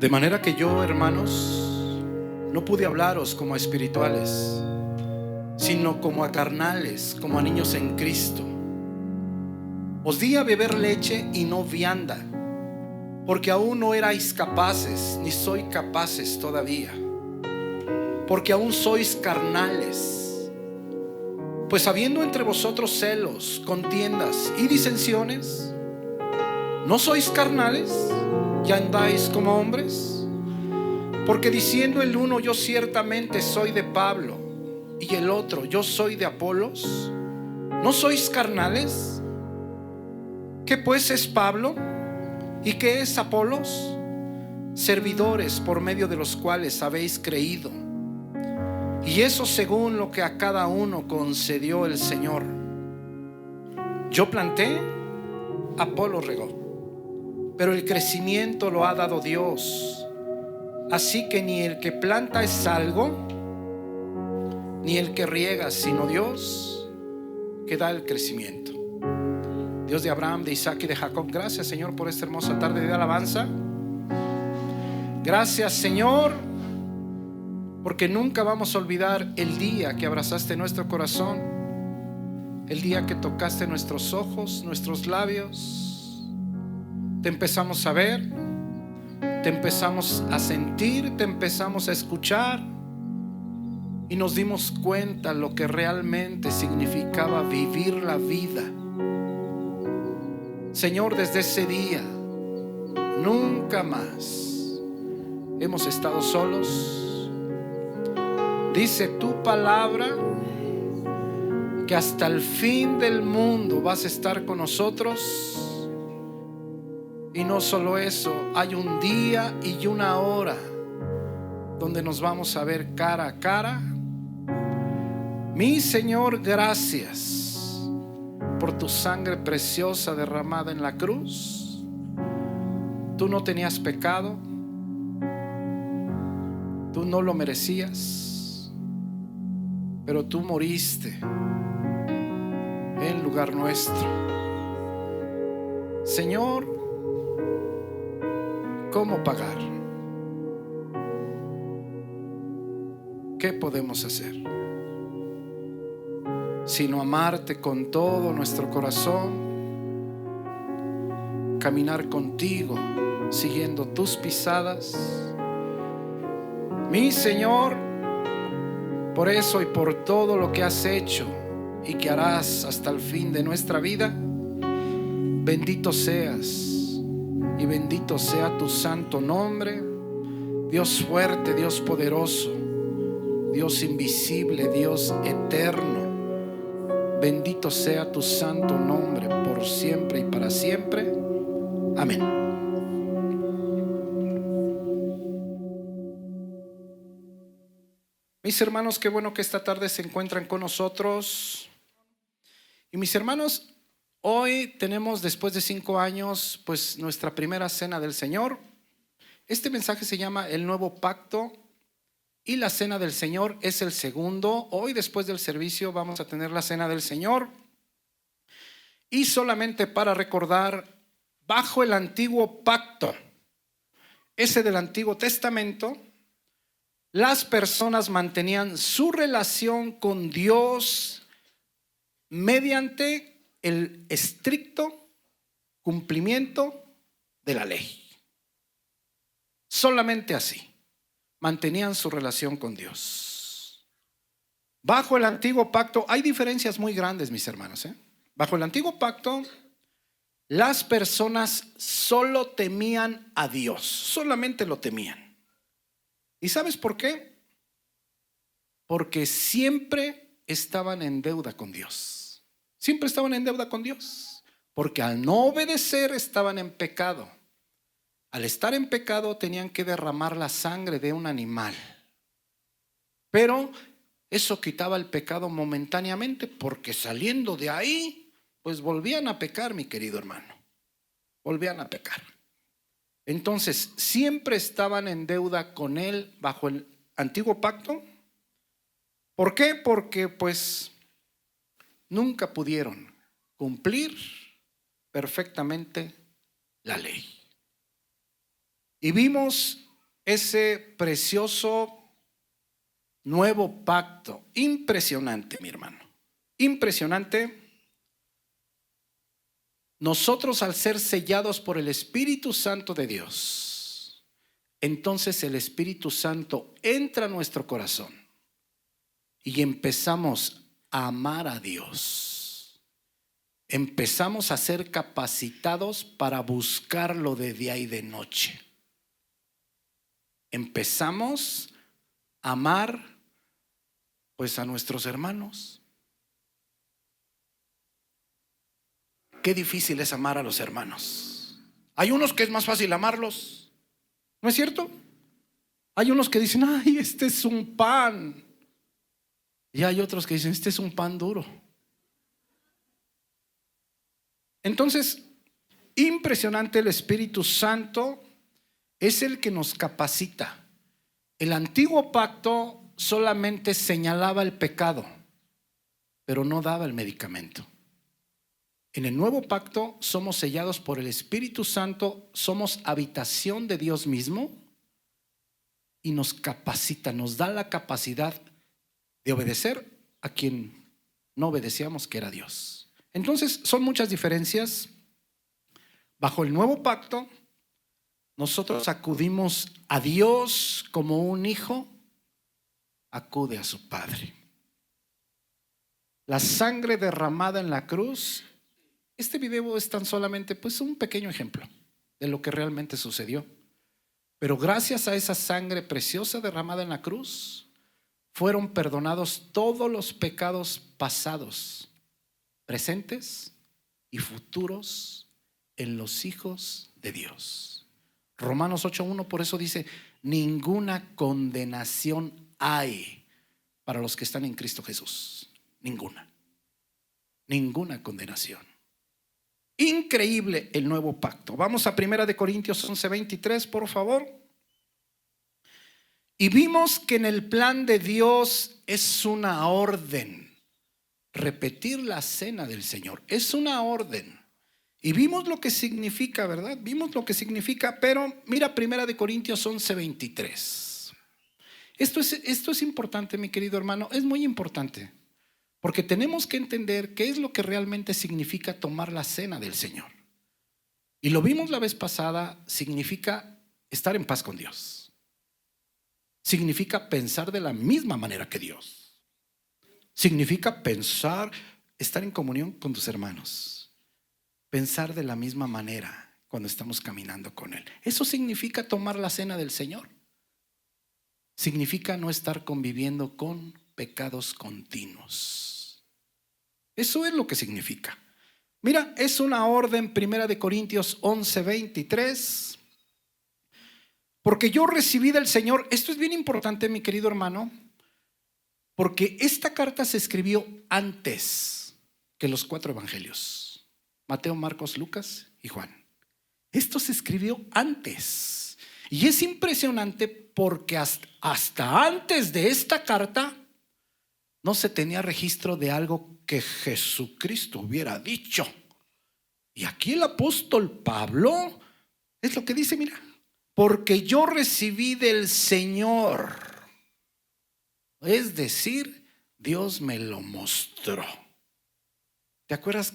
De manera que yo, hermanos, no pude hablaros como a espirituales, sino como a carnales, como a niños en Cristo. Os di a beber leche y no vianda, porque aún no erais capaces, ni sois capaces todavía, porque aún sois carnales. Pues habiendo entre vosotros celos, contiendas y disensiones, ¿no sois carnales? ¿Ya andáis como hombres? Porque diciendo el uno, yo ciertamente soy de Pablo, y el otro, yo soy de Apolos, ¿no sois carnales? ¿Qué pues es Pablo? ¿Y qué es Apolos? Servidores por medio de los cuales habéis creído, y eso según lo que a cada uno concedió el Señor. Yo planté, Apolo regó, pero el crecimiento lo ha dado Dios. Así que ni el que planta es algo, ni el que riega, sino Dios que da el crecimiento. Dios de Abraham, de Isaac y de Jacob, gracias, Señor, por esta hermosa tarde de alabanza. Gracias, Señor, porque nunca vamos a olvidar el día que abrazaste nuestro corazón, el día que tocaste nuestros ojos, nuestros labios. Te empezamos a ver, te empezamos a sentir, te empezamos a escuchar, y nos dimos cuenta lo que realmente significaba vivir la vida. Señor, desde ese día nunca más hemos estado solos. Dice tu palabra que hasta el fin del mundo vas a estar con nosotros. Y no solo eso, hay un día y una hora donde nos vamos a ver cara a cara. Mi Señor, gracias por tu sangre preciosa derramada en la cruz. Tú no tenías pecado, tú no lo merecías, pero tú moriste en lugar nuestro. Señor, ¿cómo pagar? ¿Qué podemos hacer sino amarte con todo nuestro corazón, caminar contigo siguiendo tus pisadas? Mi Señor, por eso y por todo lo que has hecho y que harás hasta el fin de nuestra vida, bendito seas y bendito sea tu santo nombre, Dios fuerte, Dios poderoso, Dios invisible, Dios eterno. Bendito sea tu santo nombre por siempre y para siempre. Amén. Mis hermanos, qué bueno que esta tarde se encuentran con nosotros. Y mis hermanos, hoy tenemos, después de 5 años, pues nuestra primera cena del Señor. Este mensaje se llama El Nuevo Pacto, y la cena del Señor es el segundo. Hoy, después del servicio, vamos a tener la cena del Señor. Y solamente para recordar, bajo el antiguo pacto, ese del Antiguo Testamento, las personas mantenían su relación con Dios mediante el estricto cumplimiento de la ley. Solamente así mantenían su relación con Dios. Bajo el antiguo pacto hay diferencias muy grandes, mis hermanos. Bajo el antiguo pacto, las personas solo temían a Dios, solamente lo temían. ¿Y sabes por qué? Porque siempre estaban en deuda con Dios. Siempre estaban en deuda con Dios, porque al no obedecer estaban en pecado. Al estar en pecado tenían que derramar la sangre de un animal. Pero eso quitaba el pecado momentáneamente, porque saliendo de ahí, pues volvían a pecar, mi querido hermano. Volvían a pecar. Entonces, siempre estaban en deuda con Él bajo el antiguo pacto. ¿Por qué? Porque pues nunca pudieron cumplir perfectamente la ley. Y vimos ese precioso nuevo pacto. Impresionante, mi hermano. Impresionante. Nosotros, al ser sellados por el Espíritu Santo de Dios, entonces el Espíritu Santo entra a nuestro corazón y empezamos a amar a Dios. Empezamos a ser capacitados para buscarlo de día y de noche. Empezamos a amar pues a nuestros hermanos. Qué difícil es amar a los hermanos. Hay unos que es más fácil amarlos, ¿no es cierto? Hay unos que dicen, ay, este es un pan. Y hay otros que dicen, este es un pan duro. Entonces, impresionante, el Espíritu Santo es el que nos capacita. El antiguo pacto solamente señalaba el pecado, pero no daba el medicamento. En el nuevo pacto somos sellados por el Espíritu Santo, somos habitación de Dios mismo y nos capacita, nos da la capacidad de obedecer a quien no obedecíamos, que era Dios. Entonces son muchas diferencias. Bajo el nuevo pacto, nosotros acudimos a Dios como un hijo acude a su padre. La sangre derramada en la cruz. Este video es tan solamente pues un pequeño ejemplo de lo que realmente sucedió. Pero gracias a esa sangre preciosa derramada en la cruz, fueron perdonados todos los pecados pasados, presentes y futuros en los hijos de Dios. Romanos 8:1 por eso dice, ninguna condenación hay para los que están en Cristo Jesús. Ninguna condenación. Increíble el nuevo pacto. Vamos a 1 Corintios 11:23, por favor. Y vimos que en el plan de Dios es una orden. Repetir la cena del Señor es una orden. Y vimos lo que significa, ¿verdad? Vimos lo que significa, pero mira 1 Corintios 11:23. Esto es importante, mi querido hermano, es muy importante. Porque tenemos que entender qué es lo que realmente significa tomar la cena del Señor. Y lo vimos la vez pasada, significa estar en paz con Dios. Significa pensar de la misma manera que Dios. Significa pensar, estar en comunión con tus hermanos. Pensar de la misma manera cuando estamos caminando con Él. Eso significa tomar la cena del Señor. Significa no estar conviviendo con pecados continuos. Eso es lo que significa. Mira, es una orden, 1 Corintios 11:23. Porque yo recibí del Señor, esto es bien importante, mi querido hermano, porque esta carta se escribió antes que los 4 evangelios: Mateo, Marcos, Lucas y Juan. Esto se escribió antes. Y es impresionante porque hasta antes de esta carta no se tenía registro de algo que Jesucristo hubiera dicho. Y aquí el apóstol Pablo es lo que dice, mira, porque yo recibí del Señor. Es decir, Dios me lo mostró. ¿Te acuerdas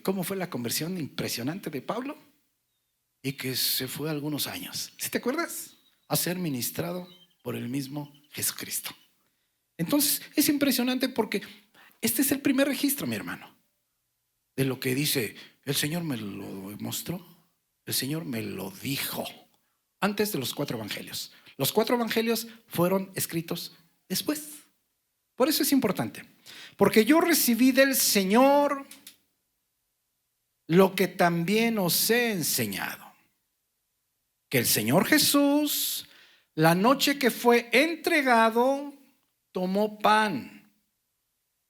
cómo fue la conversión impresionante de Pablo? Y que se fue algunos años. ¿Sí te acuerdas? A ser ministrado por el mismo Jesucristo. Entonces es impresionante porque este es el primer registro, mi hermano, de lo que dice, el Señor me lo mostró, el Señor me lo dijo, antes de los 4 evangelios. Los 4 evangelios fueron escritos después. Por eso es importante, porque yo recibí del Señor lo que también os he enseñado, que el Señor Jesús, la noche que fue entregado, tomó pan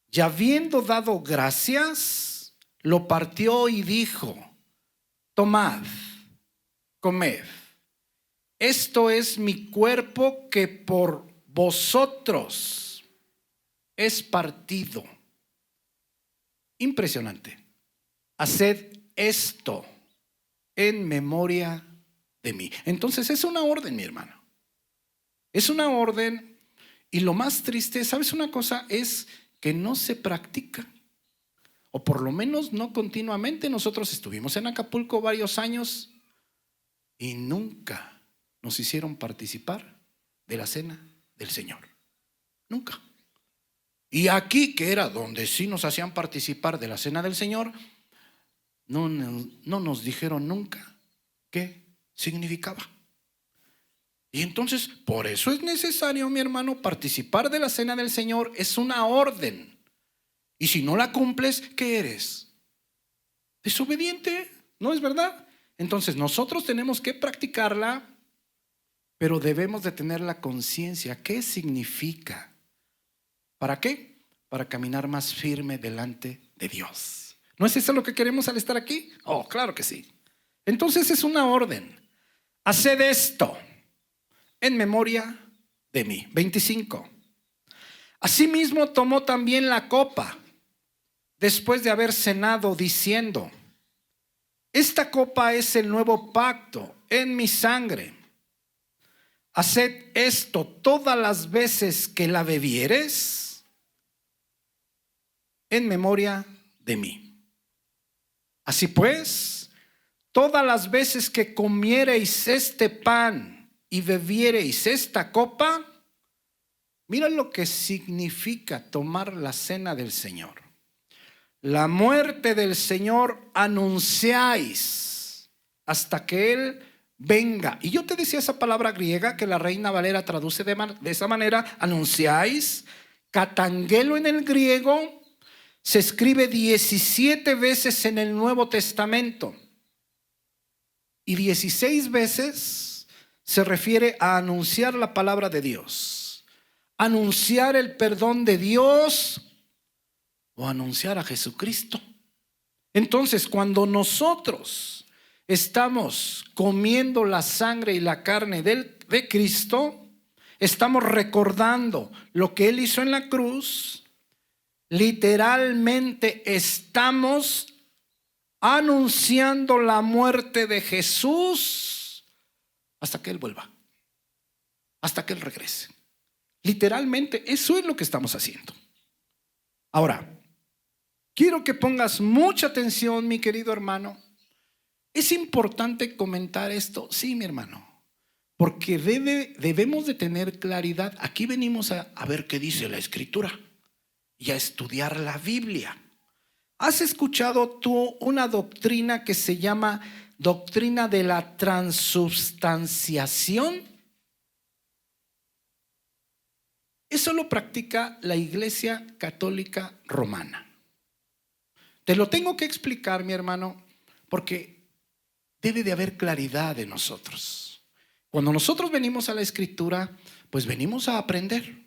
y habiendo dado gracias, lo partió y dijo, tomad, comed, esto es mi cuerpo que por vosotros es partido. Impresionante. Haced esto en memoria de mí. Entonces es una orden, mi hermano. Es una orden y lo más triste, ¿sabes una cosa? Es que no se practica. O por lo menos no continuamente. Nosotros estuvimos en Acapulco varios años y nunca nos hicieron participar de la cena del Señor. Nunca. Y aquí, que era donde sí nos hacían participar de la cena del Señor, no nos dijeron nunca qué significaba. Y entonces, por eso es necesario, mi hermano, participar de la cena del Señor. Es una orden. Y si no la cumples, ¿qué eres? Desobediente, ¿no es verdad? Entonces nosotros tenemos que practicarla, pero debemos de tener la conciencia. ¿Qué significa? ¿Para qué? Para caminar más firme delante de Dios. ¿No es eso lo que queremos al estar aquí? Oh, claro que sí. Entonces es una orden. Haced esto en memoria de mí. 25. Asimismo tomó también la copa después de haber cenado, diciendo: esta copa es el nuevo pacto en mi sangre. Haced esto todas las veces que la bebieres en memoria de mí. Así pues, todas las veces que comiereis este pan y bebiereis esta copa, mira lo que significa tomar la cena del Señor. La muerte del Señor anunciáis hasta que Él venga. Y yo te decía esa palabra griega que la Reina Valera traduce de esa manera, anunciáis. Catangelo en el griego se escribe 17 veces en el Nuevo Testamento. Y 16 veces se refiere a anunciar la palabra de Dios. Anunciar el perdón de Dios o anunciar a Jesucristo. Entonces, cuando nosotros estamos comiendo la sangre y la carne de Cristo, estamos recordando lo que Él hizo en la cruz. Literalmente estamos anunciando la muerte de Jesús hasta que Él vuelva, hasta que Él regrese. Literalmente eso es lo que estamos haciendo. Ahora, quiero que pongas mucha atención, mi querido hermano. Es importante comentar esto, sí, mi hermano, porque debemos de tener claridad. Aquí venimos a ver qué dice la Escritura y a estudiar la Biblia. ¿Has escuchado tú una doctrina que se llama doctrina de la transubstanciación? Eso lo practica la Iglesia Católica Romana. Te lo tengo que explicar, mi hermano, porque debe de haber claridad en nosotros. Cuando nosotros venimos a la Escritura, pues venimos a aprender.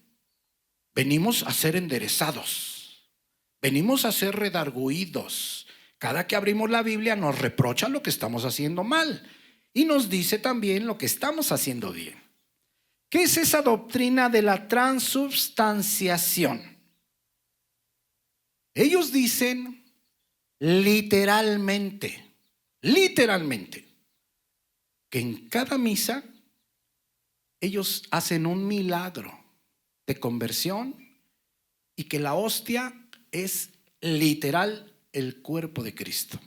Venimos a ser enderezados. Venimos a ser redarguidos. Cada que abrimos la Biblia nos reprocha lo que estamos haciendo mal y nos dice también lo que estamos haciendo bien. ¿Qué es esa doctrina de la transubstanciación? Ellos dicen literalmente, que en cada misa ellos hacen un milagro de conversión y que la hostia es literal el cuerpo de Cristo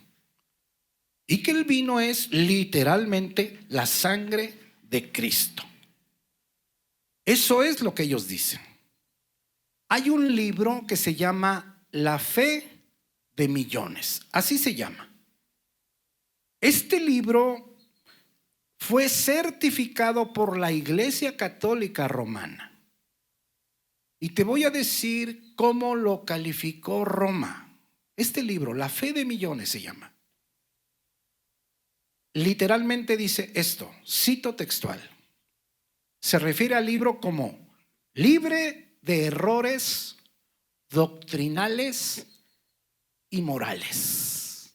y que el vino es literalmente la sangre de Cristo. Eso es lo que ellos dicen. Hay un libro que se llama La Fe de Millones, así se llama. Este libro fue certificado por la Iglesia Católica Romana. Y te voy a decir cómo lo calificó Roma. Este libro, La Fe de Millones se llama. Literalmente dice esto, cito textual. Se refiere al libro como libre de errores doctrinales y morales.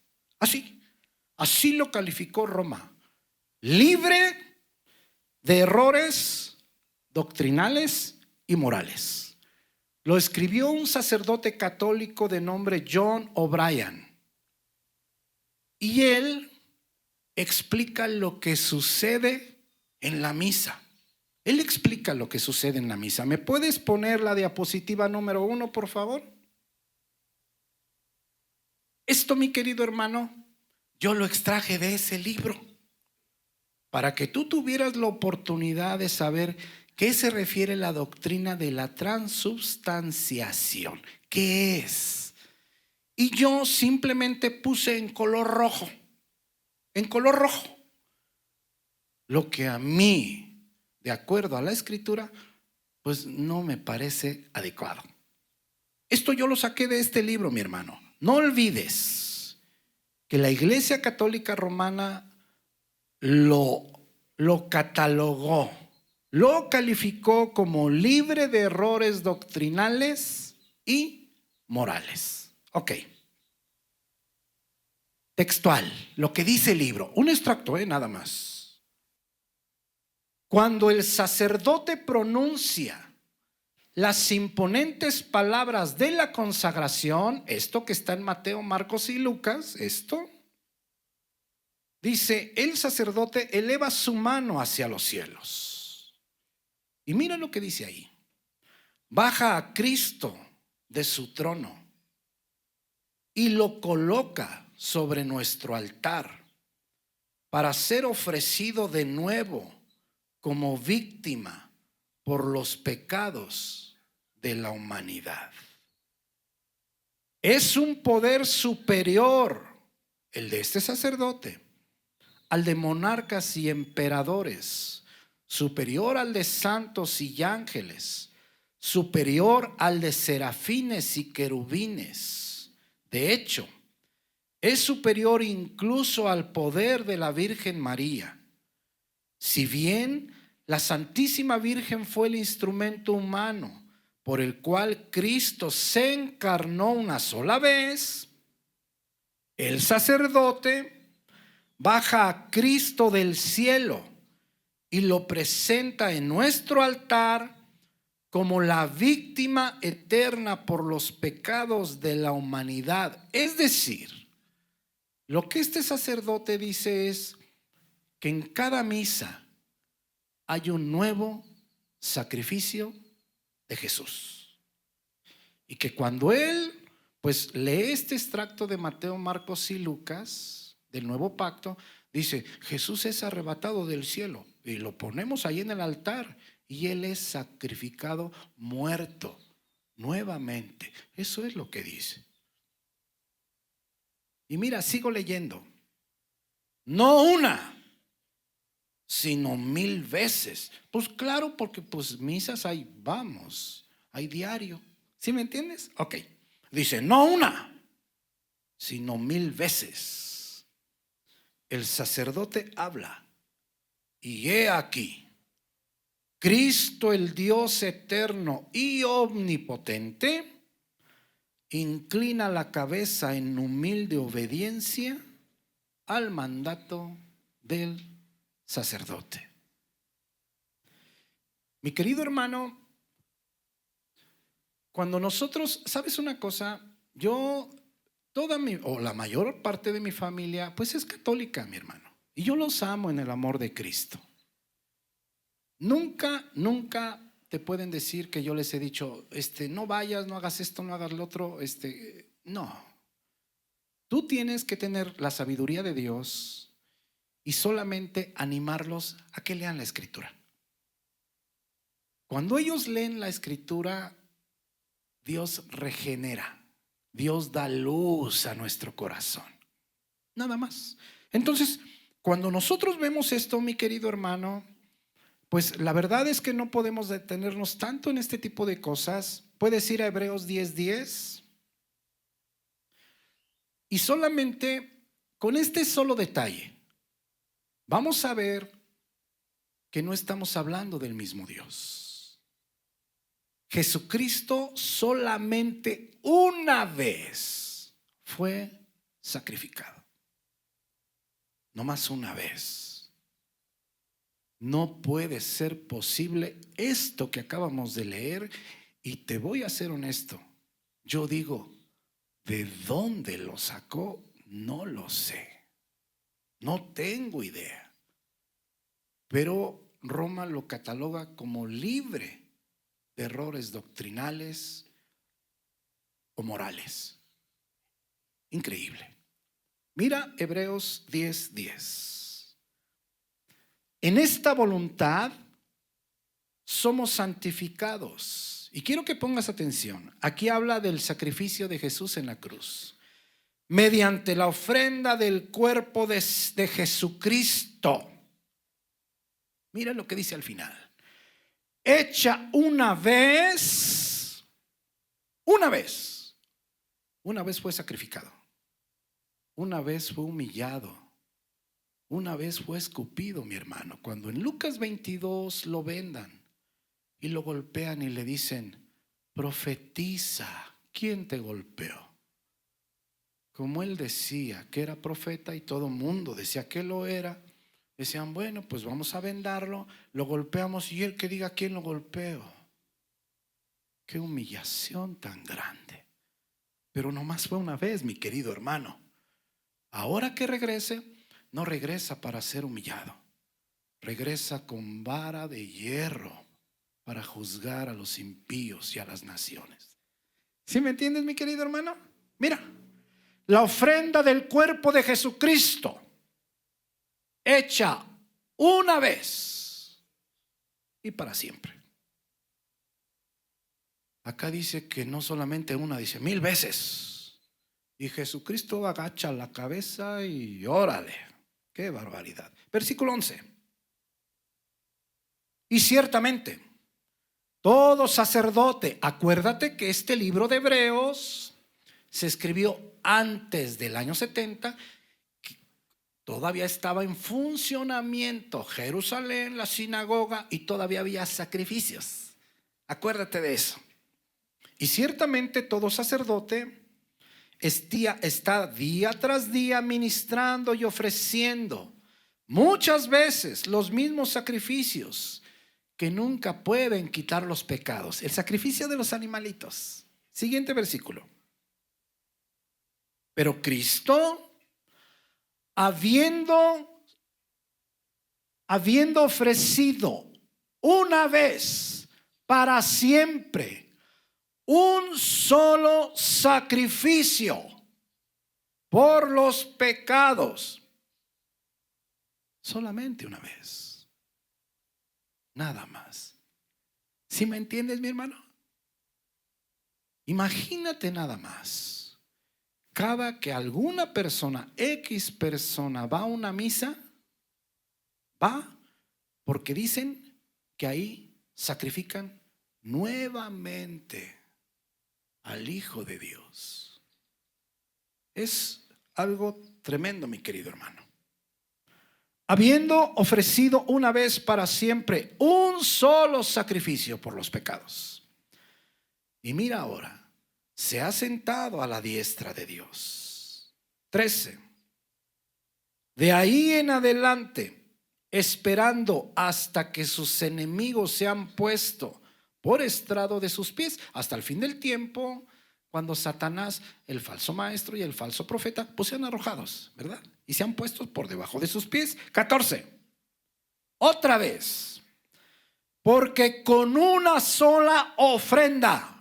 Así lo calificó Roma. Libre de errores doctrinales y morales. Lo escribió un sacerdote católico de nombre John O'Brien. Y él explica lo que sucede en la misa. Él explica lo que sucede en la misa. ¿Me puedes poner la diapositiva número 1, por favor? Esto, mi querido hermano, yo lo extraje de ese libro para que tú tuvieras la oportunidad de saber qué se refiere la doctrina de la transubstanciación. ¿Qué es? Y yo simplemente puse en color rojo, lo que a mí, de acuerdo a la escritura, pues no me parece adecuado. Esto yo lo saqué de este libro, mi hermano. No olvides que la Iglesia Católica Romana lo catalogó, lo calificó como libre de errores doctrinales y morales. Ok. Textual, lo que dice el libro, un extracto, nada más. Cuando el sacerdote pronuncia las imponentes palabras de la consagración, esto que está en Mateo, Marcos y Lucas, esto, dice, el sacerdote eleva su mano hacia los cielos. Y mira lo que dice ahí. Baja a Cristo de su trono y lo coloca sobre nuestro altar para ser ofrecido de nuevo como víctima por los pecados de la humanidad. Es un poder superior el de este sacerdote al de monarcas y emperadores, superior al de santos y ángeles, superior al de serafines y querubines. De hecho, es superior incluso al poder de la Virgen María. Si bien la Santísima Virgen fue el instrumento humano por el cual Cristo se encarnó una sola vez, el sacerdote baja a Cristo del cielo y lo presenta en nuestro altar como la víctima eterna por los pecados de la humanidad. Es decir, lo que este sacerdote dice es que en cada misa hay un nuevo sacrificio de Jesús. Y que cuando él pues lee este extracto de Mateo, Marcos y Lucas del nuevo pacto, dice, Jesús es arrebatado del cielo y lo ponemos ahí en el altar y él es sacrificado muerto nuevamente. Eso es lo que dice. Y mira, sigo leyendo. No una, sino 1000 veces. Pues claro, porque pues misas hay, vamos, hay diario. ¿Sí me entiendes? Ok. Dice, no una, sino 1000 veces. El sacerdote habla y he aquí, Cristo el Dios eterno y omnipotente inclina la cabeza en humilde obediencia al mandato del sacerdote. Mi querido hermano, cuando nosotros, ¿sabes una cosa? Yo, la mayor parte de mi familia, pues es católica, mi hermano. Y yo los amo en el amor de Cristo. Nunca te pueden decir que yo les he dicho, no vayas, no hagas esto, no hagas lo otro, no. Tú tienes que tener la sabiduría de Dios y solamente animarlos a que lean la Escritura. Cuando ellos leen la Escritura, Dios regenera, Dios da luz a nuestro corazón. Nada más. Entonces, cuando nosotros vemos esto, mi querido hermano, pues la verdad es que no podemos detenernos tanto en este tipo de cosas. Puedes ir a Hebreos 10:10 y solamente con este solo detalle vamos a ver que no estamos hablando del mismo Dios. Jesucristo solamente una vez fue sacrificado. No más una vez. No puede ser posible esto que acabamos de leer. Y te voy a ser honesto. Yo digo, ¿de dónde lo sacó? No lo sé. No tengo idea. Pero Roma lo cataloga como libre de errores doctrinales o morales. Increíble. Mira Hebreos 10:10. En esta voluntad somos santificados. Y quiero que pongas atención. Aquí habla del sacrificio de Jesús en la cruz. Mediante la ofrenda del cuerpo de Jesucristo. Mira lo que dice al final. Hecha una vez fue sacrificado. Una vez fue humillado. Una vez fue escupido, mi hermano. Cuando en Lucas 22 lo vendan y lo golpean y le dicen, profetiza, ¿quién te golpeó? Como él decía que era profeta y todo el mundo decía que lo era, decían, bueno, pues vamos a vendarlo, lo golpeamos y él que diga quién lo golpeó. Qué humillación tan grande. Pero nomás fue una vez, mi querido hermano. Ahora que regrese, no regresa para ser humillado. Regresa con vara de hierro para juzgar a los impíos y a las naciones. ¿Sí me entiendes, mi querido hermano? Mira, la ofrenda del cuerpo de Jesucristo, hecha una vez y para siempre. Acá dice que no solamente una, dice 1000 veces. Y Jesucristo agacha la cabeza y órale, qué barbaridad. Versículo 11. Y ciertamente, todo sacerdote, acuérdate que este libro de Hebreos se escribió antes del año 70, todavía estaba en funcionamiento Jerusalén, la sinagoga, y todavía había sacrificios. Acuérdate de eso. Y ciertamente todo sacerdote está día tras día ministrando y ofreciendo muchas veces los mismos sacrificios que nunca pueden quitar los pecados. El sacrificio de los animalitos. Siguiente versículo. Pero Cristo, habiendo ofrecido una vez para siempre un solo sacrificio por los pecados, solamente una vez, nada más. ¿Sí me entiendes, mi hermano? Imagínate nada más, cada que alguna persona, X persona, va a una misa, va porque dicen que ahí sacrifican nuevamente al Hijo de Dios. Es algo tremendo, mi querido hermano. Habiendo ofrecido una vez para siempre un solo sacrificio por los pecados. Y mira ahora, se ha sentado a la diestra de Dios. 13. De ahí en adelante, esperando hasta que sus enemigos sean puestos por estrado de sus pies, hasta el fin del tiempo, cuando Satanás, el falso maestro y el falso profeta, pues sean arrojados, ¿verdad? Y sean puestos por debajo de sus pies. 14. Otra vez, porque con una sola ofrenda,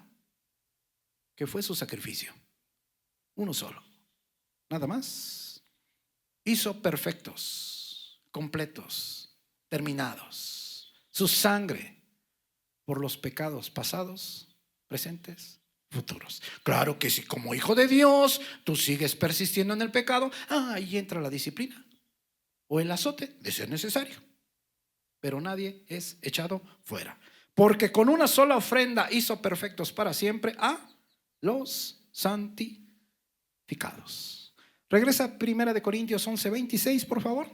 que fue su sacrificio, uno solo, nada más, hizo perfectos, completos, terminados, su sangre por los pecados pasados, presentes, futuros. Claro que si como hijo de Dios tú sigues persistiendo en el pecado, ahí entra la disciplina o el azote de ser necesario, pero nadie es echado fuera, porque con una sola ofrenda hizo perfectos para siempre a los santificados. Regresa a 1 Corintios 11:26, por favor.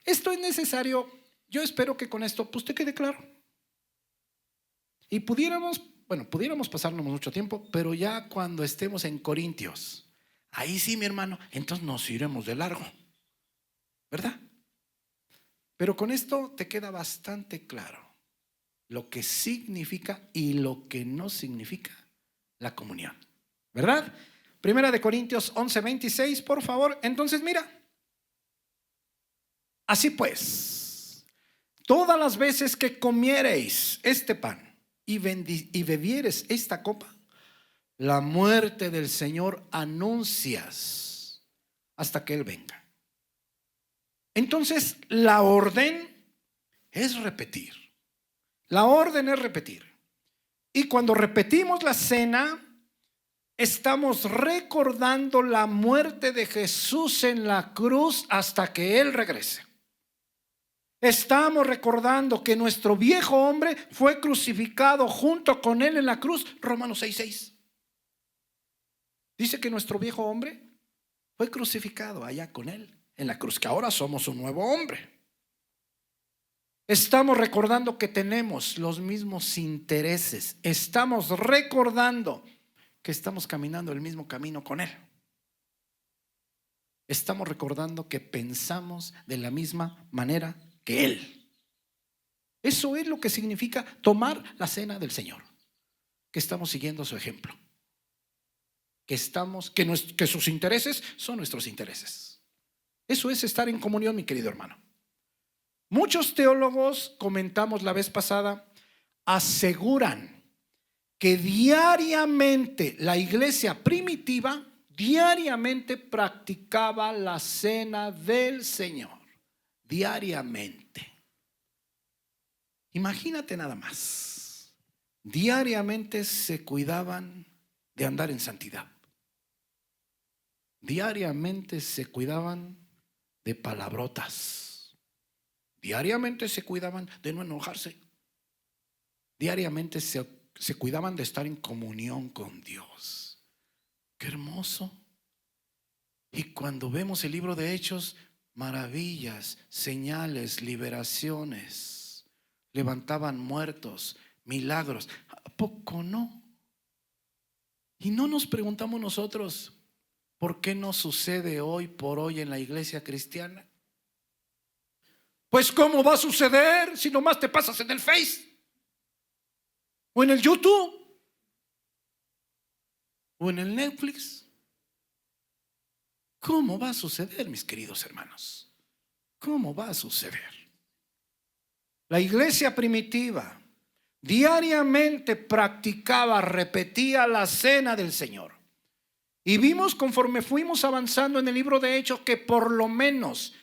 Esto es necesario. Yo espero que con esto pues te quede claro. Y pudiéramos pasarnos mucho tiempo, pero ya cuando estemos en Corintios, ahí sí, mi hermano, entonces nos iremos de largo, ¿verdad? Pero con esto te queda bastante claro lo que significa y lo que no significa la comunión, ¿verdad? 1 Corintios 11:26, por favor. Entonces mira, así pues, todas las veces que comiereis este pan y bebieres esta copa, la muerte del Señor anuncias hasta que Él venga. Entonces, la orden es repetir. La orden es repetir. Y cuando repetimos la cena, estamos recordando la muerte de Jesús en la cruz hasta que Él regrese. Estamos recordando que nuestro viejo hombre fue crucificado junto con Él en la cruz. Romanos 6:6. Dice que nuestro viejo hombre fue crucificado allá con Él en la cruz, que ahora somos un nuevo hombre. Estamos recordando que tenemos los mismos intereses. Estamos recordando que estamos caminando el mismo camino con Él. Estamos recordando que pensamos de la misma manera que Él. Eso es lo que significa tomar la cena del Señor, que estamos siguiendo su ejemplo, que sus intereses son nuestros intereses. Eso es estar en comunión, mi querido hermano. Muchos teólogos, comentamos la vez pasada, aseguran que diariamente la iglesia primitiva diariamente practicaba la cena del Señor. Diariamente. Imagínate nada más. Diariamente se cuidaban de andar en santidad. Diariamente se cuidaban de palabrotas. Diariamente se cuidaban de no enojarse. Diariamente se cuidaban de estar en comunión con Dios. Qué hermoso. Y cuando vemos el libro de Hechos, maravillas, señales, liberaciones, levantaban muertos, milagros. ¿A poco no? Y no nos preguntamos nosotros, ¿por qué no sucede hoy por hoy en la iglesia cristiana? Pues ¿cómo va a suceder si nomás te pasas en el Face? ¿O en el YouTube? ¿O en el Netflix? ¿Cómo va a suceder, mis queridos hermanos? ¿Cómo va a suceder? La iglesia primitiva diariamente practicaba, repetía la cena del Señor. Y vimos conforme fuimos avanzando en el libro de Hechos que por lo menos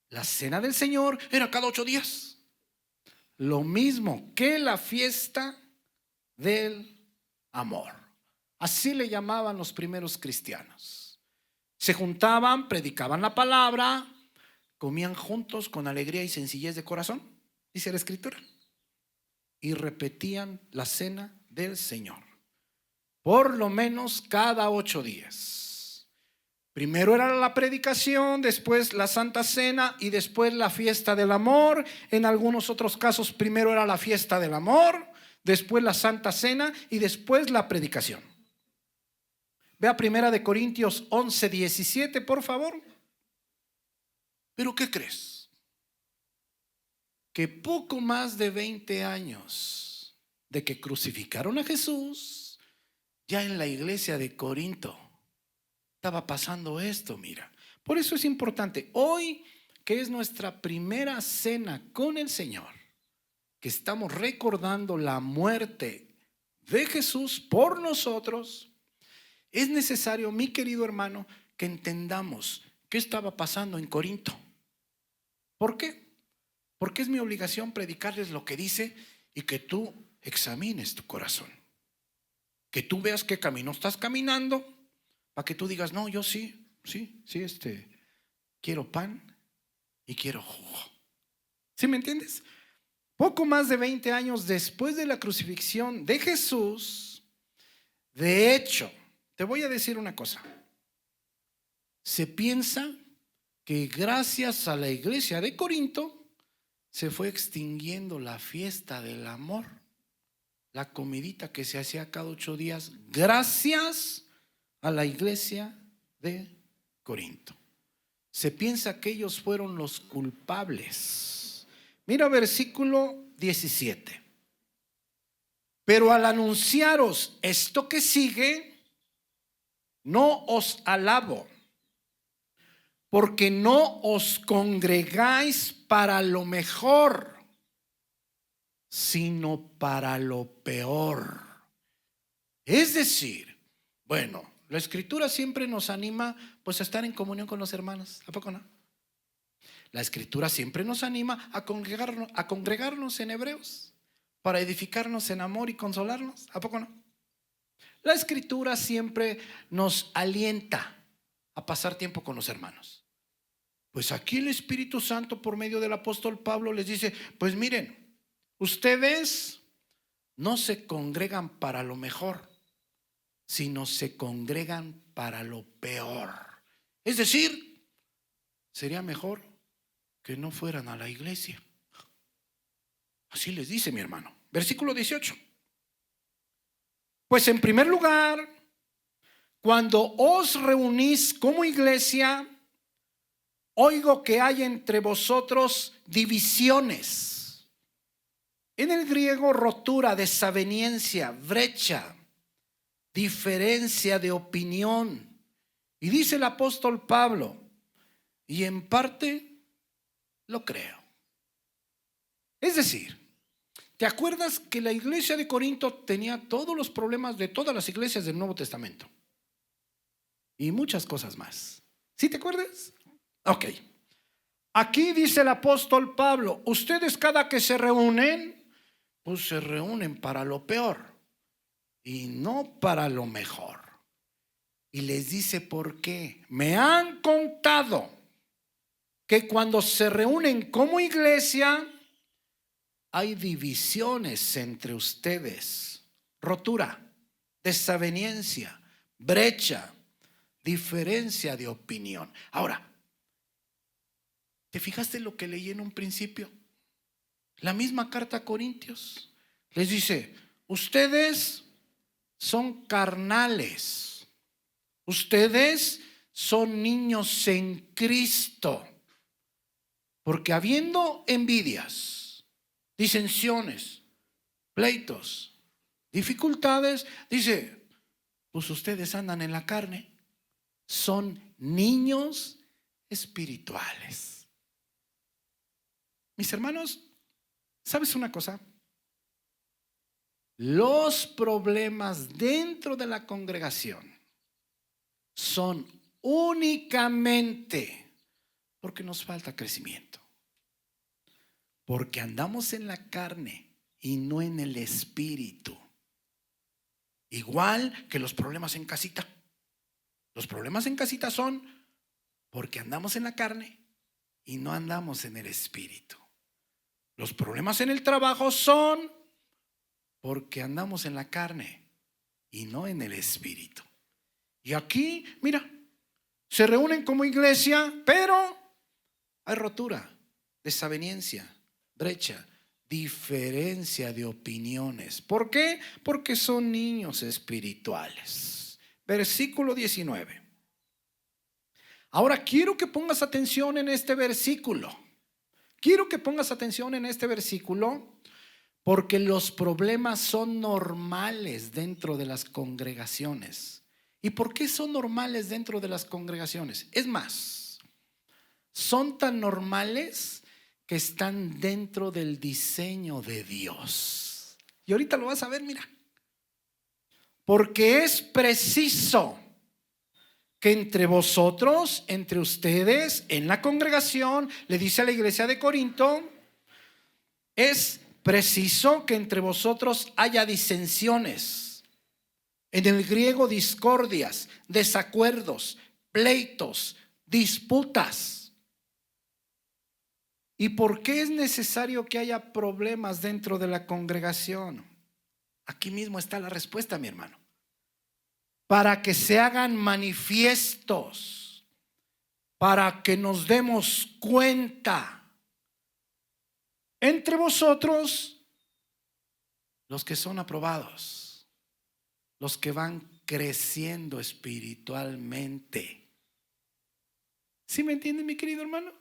la cena del Señor era cada 8 días. Lo mismo que la fiesta del amor. Así le llamaban los primeros cristianos. Se juntaban, predicaban la palabra, comían juntos con alegría y sencillez de corazón, dice la Escritura, y repetían la cena del Señor. Por lo menos cada 8 días. Primero era la predicación, después la Santa Cena y después la fiesta del amor. En algunos otros casos primero era la fiesta del amor, después la Santa Cena y después la predicación. Vea 1 Corintios 11:17, por favor. ¿Pero qué crees? Que poco más de 20 años de que crucificaron a Jesús, ya en la iglesia de Corinto estaba pasando esto, mira. Por eso es importante, hoy que es nuestra primera cena con el Señor, que estamos recordando la muerte de Jesús por nosotros, es necesario, mi querido hermano, que entendamos qué estaba pasando en Corinto. ¿Por qué? Porque es mi obligación predicarles lo que dice y que tú examines tu corazón. Que tú veas qué camino estás caminando, para que tú digas, no, yo sí, quiero pan y quiero jugo. ¿Sí me entiendes? Poco más de 20 años después de la crucifixión de Jesús, de hecho, te voy a decir una cosa. Se piensa que gracias a la iglesia de Corinto se fue extinguiendo la fiesta del amor, la comidita que se hacía cada 8 días, gracias a la iglesia de Corinto. Se piensa que ellos fueron los culpables. Mira versículo 17. Pero al anunciaros esto que sigue, no os alabo, porque no os congregáis para lo mejor, sino para lo peor. Es decir, bueno, la Escritura siempre nos anima pues a estar en comunión con los hermanos, ¿a poco no? La Escritura siempre nos anima a congregarnos en Hebreos, para edificarnos en amor y consolarnos, ¿a poco no? La Escritura siempre nos alienta a pasar tiempo con los hermanos. Pues aquí el Espíritu Santo, por medio del apóstol Pablo, les dice, pues miren, ustedes no se congregan para lo mejor, sino se congregan para lo peor. Es decir, sería mejor que no fueran a la iglesia. Así les dice mi hermano. Versículo 18. Pues en primer lugar, cuando os reunís como iglesia, oigo que hay entre vosotros divisiones. En el griego, rotura, desaveniencia, brecha, diferencia de opinión. Y dice el apóstol Pablo, y en parte lo creo. Es decir, ¿te acuerdas que la iglesia de Corinto tenía todos los problemas de todas las iglesias del Nuevo Testamento? Y muchas cosas más. ¿Sí te acuerdas? Ok. Aquí dice el apóstol Pablo, ustedes cada que se reúnen, pues se reúnen para lo peor y no para lo mejor. Y les dice por qué. Me han contado que cuando se reúnen como iglesia, hay divisiones entre ustedes, rotura, desaveniencia, brecha, diferencia de opinión. Ahora, ¿te fijaste lo que leí en un principio? La misma carta a Corintios les dice, ustedes son carnales, ustedes son niños en Cristo, porque habiendo envidias, disensiones, pleitos, dificultades, dice, pues ustedes andan en la carne, son niños espirituales. Mis hermanos, ¿sabes una cosa? Los problemas dentro de la congregación son únicamente porque nos falta crecimiento. Porque andamos en la carne y no en el espíritu. Igual que los problemas en casita. Los problemas en casita son porque andamos en la carne y no andamos en el espíritu. Los problemas en el trabajo son porque andamos en la carne y no en el espíritu. Y aquí, mira, se reúnen como iglesia, pero hay rotura, desaveniencia, brecha, diferencia de opiniones. ¿Por qué? Porque son niños espirituales. Versículo 19. Ahora quiero que pongas atención en este versículo. Quiero que pongas atención en este versículo porque los problemas son normales dentro de las congregaciones. ¿Y por qué son normales dentro de las congregaciones? Es más, son tan normales que están dentro del diseño de Dios. Y ahorita lo vas a ver, mira. Porque es preciso que entre vosotros, entre ustedes, en la congregación, le dice a la iglesia de Corinto, es preciso que entre vosotros haya disensiones. En el griego, discordias, desacuerdos, pleitos, disputas. ¿Y por qué es necesario que haya problemas dentro de la congregación? Aquí mismo está la respuesta, mi hermano. Para que se hagan manifiestos, para que nos demos cuenta entre vosotros los que son aprobados, los que van creciendo espiritualmente. ¿Sí me entienden, mi querido hermano?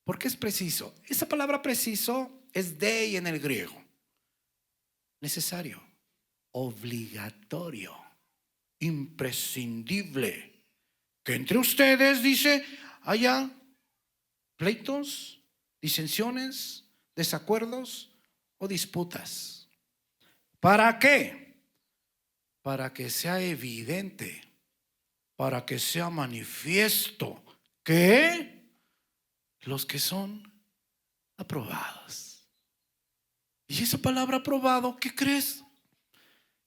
Porque es preciso. Esa palabra preciso es dei en el griego. Necesario, obligatorio, imprescindible. Que entre ustedes, dice, haya pleitos, disensiones, desacuerdos, o disputas. ¿Para qué? Para que sea evidente, para que sea manifiesto que los que son aprobados. Y esa palabra aprobado, ¿qué crees?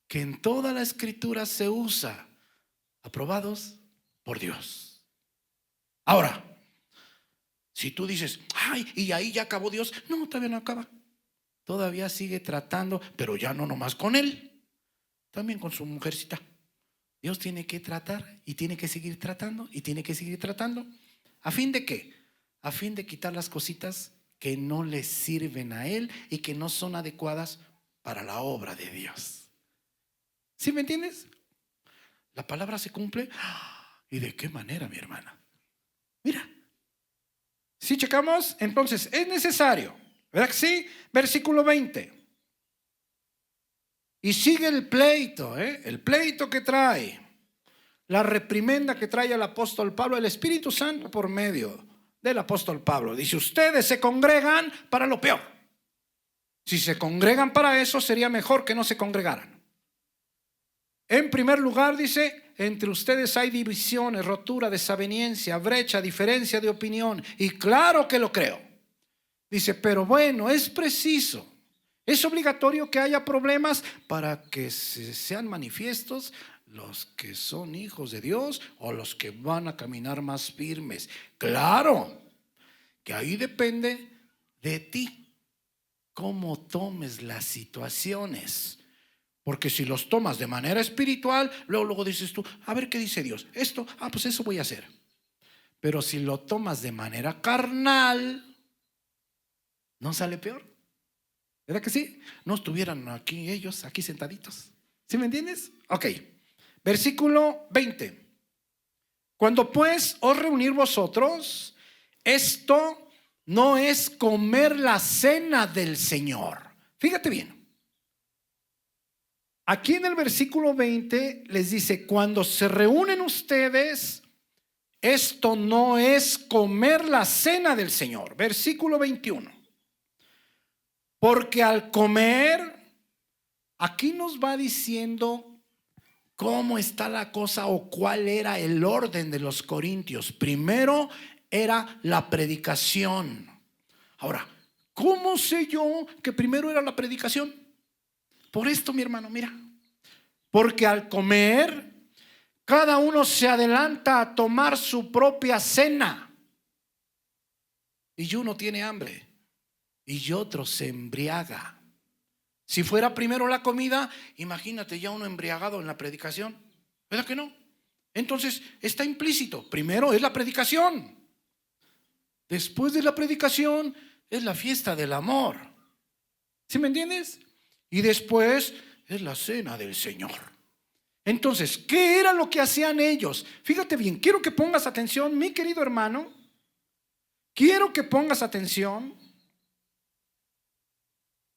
Que en toda la escritura se usa aprobados por Dios. Ahora, si tú dices, ay, y ahí ya acabó Dios, no, todavía no acaba. Todavía sigue tratando, pero ya no nomás con él, también con su mujercita. Dios tiene que tratar y tiene que seguir tratando y tiene que seguir tratando. ¿A fin de qué? A fin de quitar las cositas que no le sirven a él y que no son adecuadas para la obra de Dios. ¿Sí me entiendes? La palabra se cumple. ¿Y de qué manera, mi hermana? Mira, si checamos, entonces es necesario, ¿verdad que sí? Versículo 20. Y sigue el pleito, el pleito que trae, la reprimenda que trae el apóstol Pablo, el Espíritu Santo por medio del apóstol Pablo. Dice, ustedes se congregan para lo peor. Si se congregan para eso, sería mejor que no se congregaran. En primer lugar, dice, entre ustedes hay divisiones, rotura, desaveniencia, brecha, diferencia de opinión. Y claro que lo creo. Dice, pero bueno, es preciso, es obligatorio que haya problemas para que sean manifiestos los que son hijos de Dios o los que van a caminar más firmes. Claro que ahí depende de ti, cómo tomes las situaciones. Porque si los tomas de manera espiritual, luego dices tú, a ver qué dice Dios. Esto, pues eso voy a hacer. Pero si lo tomas de manera carnal, ¿no sale peor? ¿Verdad que sí? No estuvieran aquí ellos, aquí sentaditos. ¿Sí me entiendes? Ok. Versículo 20. Cuando pues os reunir vosotros, esto no es comer la cena del Señor. Fíjate bien. Aquí en el versículo 20 les dice, cuando se reúnen ustedes, esto no es comer la cena del Señor. Versículo 21. Porque al comer, aquí nos va diciendo cómo está la cosa o cuál era el orden de los corintios. Primero era la predicación. Ahora, ¿cómo sé yo que primero era la predicación? Por esto, mi hermano, mira. Porque al comer, cada uno se adelanta a tomar su propia cena. Y uno tiene hambre y otro se embriaga. Si fuera primero la comida, imagínate ya uno embriagado en la predicación. ¿Verdad que no? Entonces está implícito. Primero es la predicación. Después de la predicación es la fiesta del amor. ¿Sí me entiendes? Y después es la cena del Señor. Entonces, ¿qué era lo que hacían ellos? Fíjate bien, quiero que pongas atención, mi querido hermano. Quiero que pongas atención,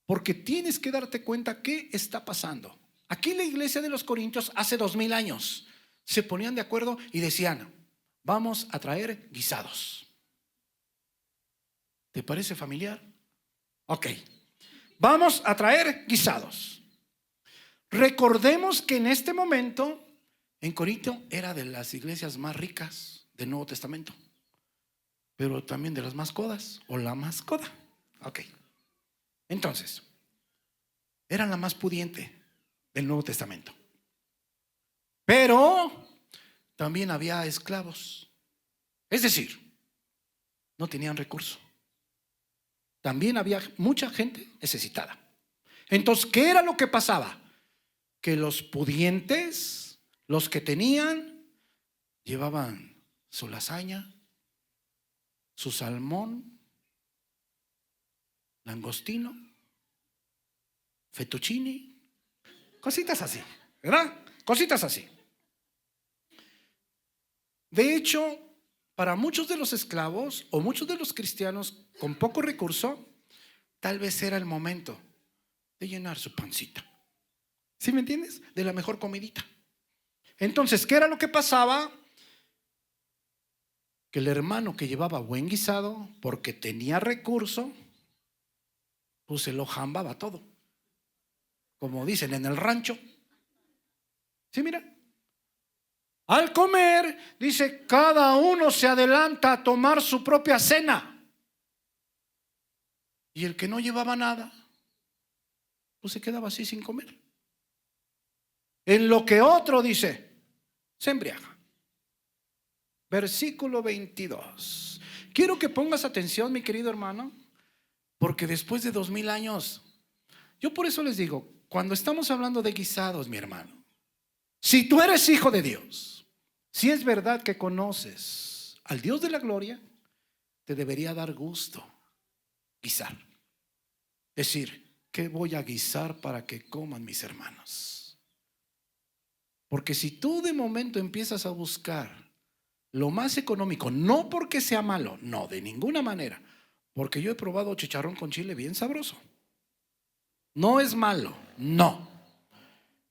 porque tienes que darte cuenta qué está pasando. Aquí la iglesia de los Corintios hace 2000 años se ponían de acuerdo y decían, vamos a traer guisados. ¿Te parece familiar? Ok. Vamos a traer guisados. Recordemos que en este momento en Corinto era de las iglesias más ricas del Nuevo Testamento, pero también de las más codas o la más coda. Ok. Entonces, era la más pudiente del Nuevo Testamento. Pero también había esclavos. Es decir, no tenían recursos. También había mucha gente necesitada. Entonces, ¿qué era lo que pasaba? Que los pudientes, los que tenían, llevaban su lasaña, su salmón, langostino, fettuccine, cositas así, ¿verdad? Cositas así. De hecho, para muchos de los esclavos o muchos de los cristianos con poco recurso, tal vez era el momento de llenar su pancita. ¿Sí me entiendes? De la mejor comidita. Entonces, ¿qué era lo que pasaba? Que el hermano que llevaba buen guisado, porque tenía recurso, pues se lo jambaba todo, como dicen en el rancho. Sí, mira. Al comer, dice, cada uno se adelanta a tomar su propia cena. Y el que no llevaba nada, pues se quedaba así sin comer. En lo que otro, dice, se embriaga. Versículo 22. Quiero que pongas atención, mi querido hermano, porque después de 2000 años, yo por eso les digo, cuando estamos hablando de guisados, mi hermano, si tú eres hijo de Dios, si es verdad que conoces al Dios de la gloria, te debería dar gusto guisar. Decir, ¿qué voy a guisar para que coman mis hermanos? Porque si tú de momento empiezas a buscar lo más económico, no porque sea malo, no, de ninguna manera, porque yo he probado chicharrón con chile bien sabroso. No es malo, no.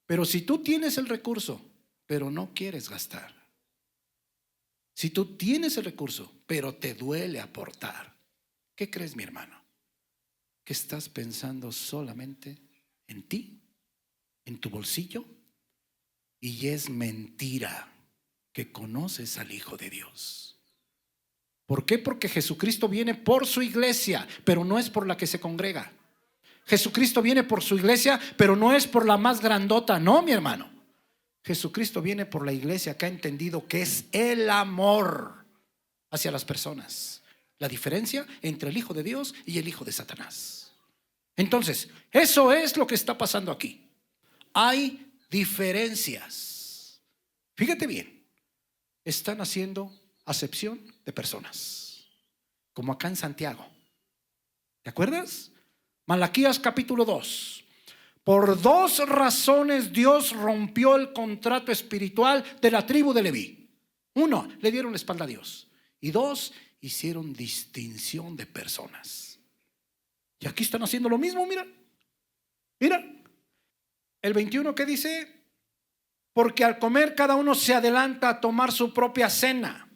Pero si tú tienes el recurso, pero no quieres gastar, si tú tienes el recurso, pero te duele aportar, ¿qué crees, mi hermano? Que estás pensando solamente en ti, en tu bolsillo, y es mentira que conoces al Hijo de Dios. ¿Por qué? Porque Jesucristo viene por su iglesia, pero no es por la que se congrega. Jesucristo viene por su iglesia, pero no es por la más grandota, no, mi hermano. Jesucristo viene por la iglesia que ha entendido que es el amor hacia las personas. La diferencia entre el Hijo de Dios y el hijo de Satanás. Entonces, eso es lo que está pasando aquí. Hay diferencias. Fíjate bien, están haciendo acepción de personas, como acá en Santiago. ¿Te acuerdas? Malaquías capítulo 2. Por 2 razones Dios rompió el contrato espiritual de la tribu de Leví. 1, le dieron la espalda a Dios. Y 2, hicieron distinción de personas. Y aquí están haciendo lo mismo, mira. Mira. El 21 que dice, porque al comer cada uno se adelanta a tomar su propia cena.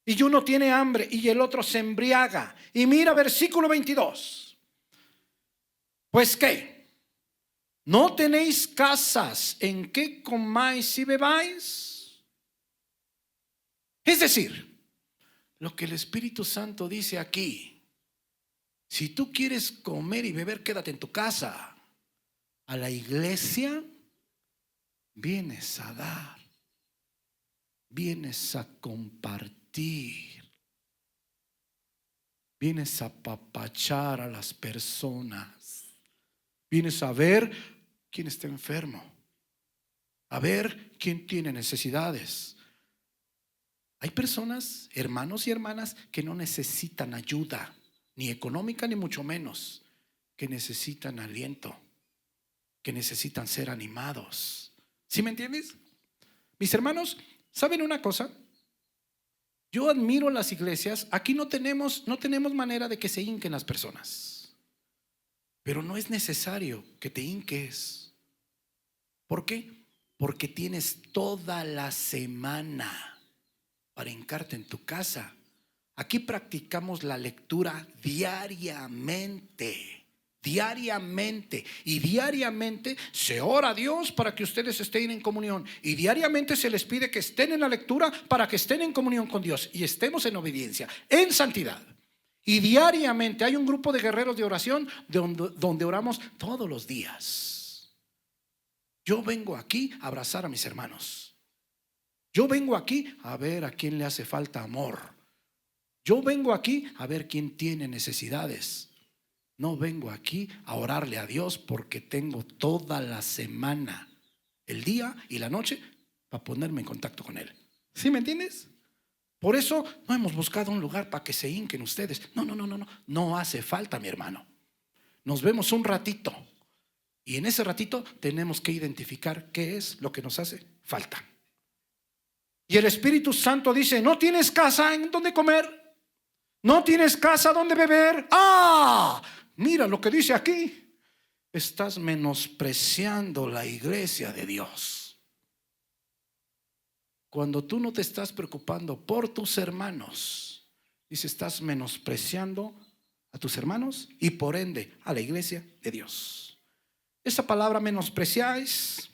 Y uno tiene hambre y el otro se embriaga. Y mira versículo 22. Pues ¿qué? ¿No tenéis casas en que comáis y bebáis? Es decir, lo que el Espíritu Santo dice aquí, si tú quieres comer y beber, quédate en tu casa. A la iglesia vienes a dar, vienes a compartir, vienes a apapachar a las personas, vienes a ver quién está enfermo, a ver quién tiene necesidades. Hay personas, hermanos y hermanas, que no necesitan ayuda, ni económica ni mucho menos, que necesitan aliento, que necesitan ser animados. ¿Sí me entiendes? Mis hermanos, ¿saben una cosa? Yo admiro las iglesias. Aquí no tenemos manera de que se hinquen las personas, pero no es necesario que te hinques. ¿Por qué? Porque tienes toda la semana para hincarte en tu casa. Aquí practicamos la lectura diariamente. Y diariamente se ora a Dios para que ustedes estén en comunión, y diariamente se les pide que estén en la lectura para que estén en comunión con Dios y estemos en obediencia, en santidad. Y diariamente hay un grupo de guerreros de oración donde oramos todos los días. Yo vengo aquí a abrazar a mis hermanos. Yo vengo aquí a ver a quién le hace falta amor. Yo vengo aquí a ver quién tiene necesidades. No vengo aquí a orarle a Dios porque tengo toda la semana, el día y la noche, para ponerme en contacto con Él. ¿Sí me entiendes? Por eso no hemos buscado un lugar para que se hinquen ustedes. No hace falta, mi hermano. Nos vemos un ratito y en ese ratito tenemos que identificar qué es lo que nos hace falta. Y el Espíritu Santo dice, ¿no tienes casa en donde comer? ¿No tienes casa donde beber? ¡Ah! Mira lo que dice aquí. Estás menospreciando la iglesia de Dios. Cuando tú no te estás preocupando por tus hermanos, dice, estás menospreciando a tus hermanos y por ende a la iglesia de Dios. Esa palabra menospreciáis,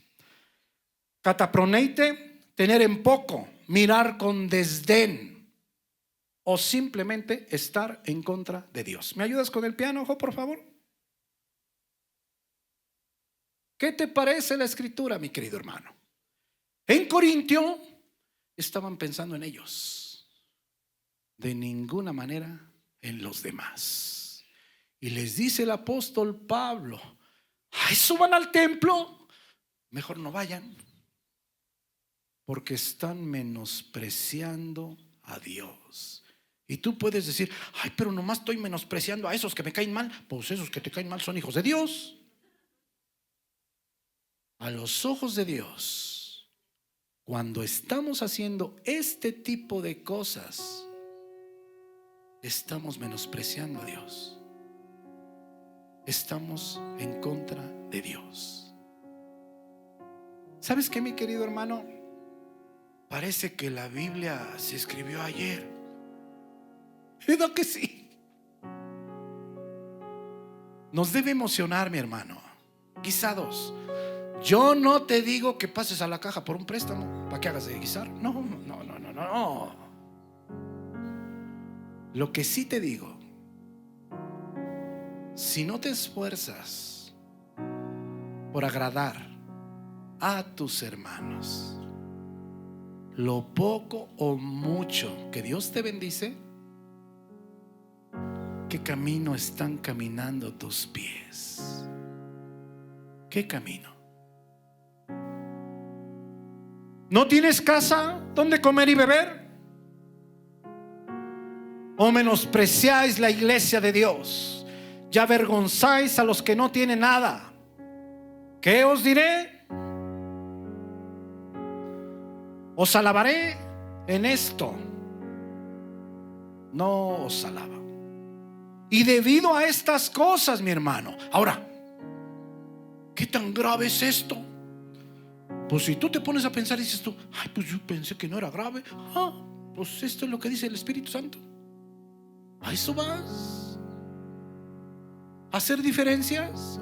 cataproneite, tener en poco, mirar con desdén o simplemente estar en contra de Dios. ¿Me ayudas con el piano, ojo, por favor? ¿Qué te parece la escritura, mi querido hermano? En Corintio estaban pensando en ellos, de ninguna manera en los demás. Y les dice el apóstol Pablo: ay, suban al templo, mejor no vayan, porque están menospreciando a Dios. Y tú puedes decir: ay, pero nomás estoy menospreciando a esos que me caen mal. Pues esos que te caen mal son hijos de Dios. A los ojos de Dios, cuando estamos haciendo este tipo de cosas, estamos menospreciando a Dios. Estamos en contra de Dios. ¿Sabes qué, mi querido hermano? Parece que la Biblia se escribió ayer. ¿Verdad que sí? Nos debe emocionar, mi hermano. Guisados. Yo no te digo que pases a la caja por un préstamo para que hagas de guisar. No. Lo que sí te digo, si no te esfuerzas por agradar a tus hermanos, lo poco o mucho que Dios te bendice, ¿qué camino están caminando tus pies? ¿Qué camino? ¿No tienes casa donde comer y beber? ¿O menospreciáis la iglesia de Dios? ¿Ya avergonzáis a los que no tienen nada? ¿Qué os diré? Os alabaré en esto. No os alaba. Y debido a estas cosas, mi hermano. Ahora, ¿qué tan grave es esto? Pues si tú te pones a pensar y dices tú: ay, pues yo pensé que no era grave. Pues esto es lo que dice el Espíritu Santo. ¿A eso vas? ¿A hacer diferencias?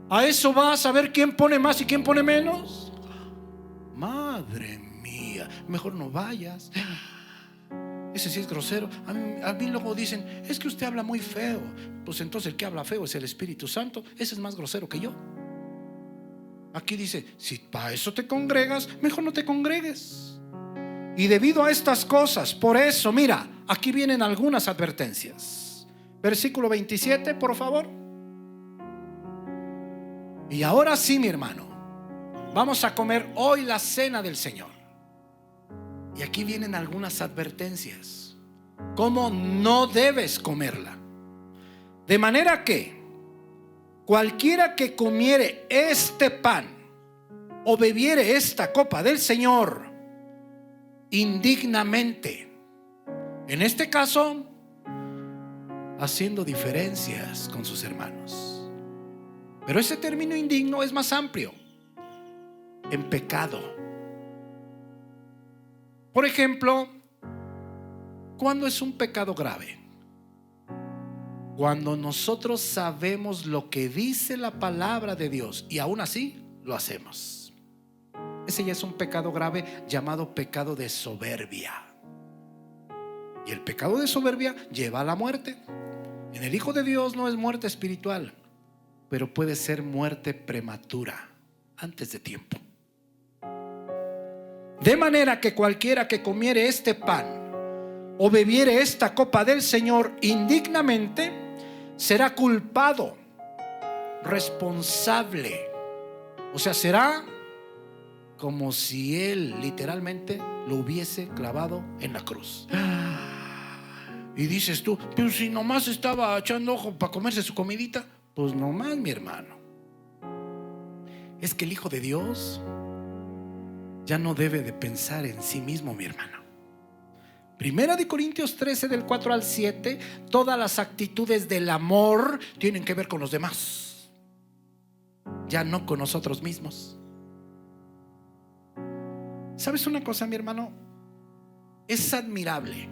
¿A eso vas a ver quién pone más y quién pone menos? Madre mía, mejor no vayas. Ese sí es grosero. A mí luego dicen: es que usted habla muy feo. Pues entonces el que habla feo es el Espíritu Santo. Ese es más grosero que yo. Aquí dice: si para eso te congregas, mejor no te congregues. Y debido a estas cosas, por eso, mira, aquí vienen algunas advertencias. Versículo 27, por favor. Y ahora sí, mi hermano, vamos a comer hoy la cena del Señor. Y aquí vienen algunas advertencias. ¿Cómo no debes comerla? De manera que cualquiera que comiere este pan o bebiere esta copa del Señor indignamente, en este caso haciendo diferencias con sus hermanos. Pero ese término indigno es más amplio. En pecado. Por ejemplo, ¿cuándo es un pecado grave? Cuando nosotros sabemos lo que dice la palabra de Dios y aún así lo hacemos. Ese ya es un pecado grave, llamado pecado de soberbia. Y el pecado de soberbia lleva a la muerte. En el Hijo de Dios no es muerte espiritual, pero puede ser muerte prematura, antes de tiempo. De manera que cualquiera que comiere este pan o bebiere esta copa del Señor indignamente será culpado, responsable. O sea, será como si él literalmente lo hubiese clavado en la cruz. Y dices tú: pero si nomás estaba echando ojo para comerse su comidita. Pues nomás, mi hermano. Es que el Hijo de Dios ya no debe de pensar en sí mismo, mi hermano. Primera de Corintios 13, del 4 al 7. Todas las actitudes del amor tienen que ver con los demás, ya no con nosotros mismos. ¿Sabes una cosa, mi hermano? Es admirable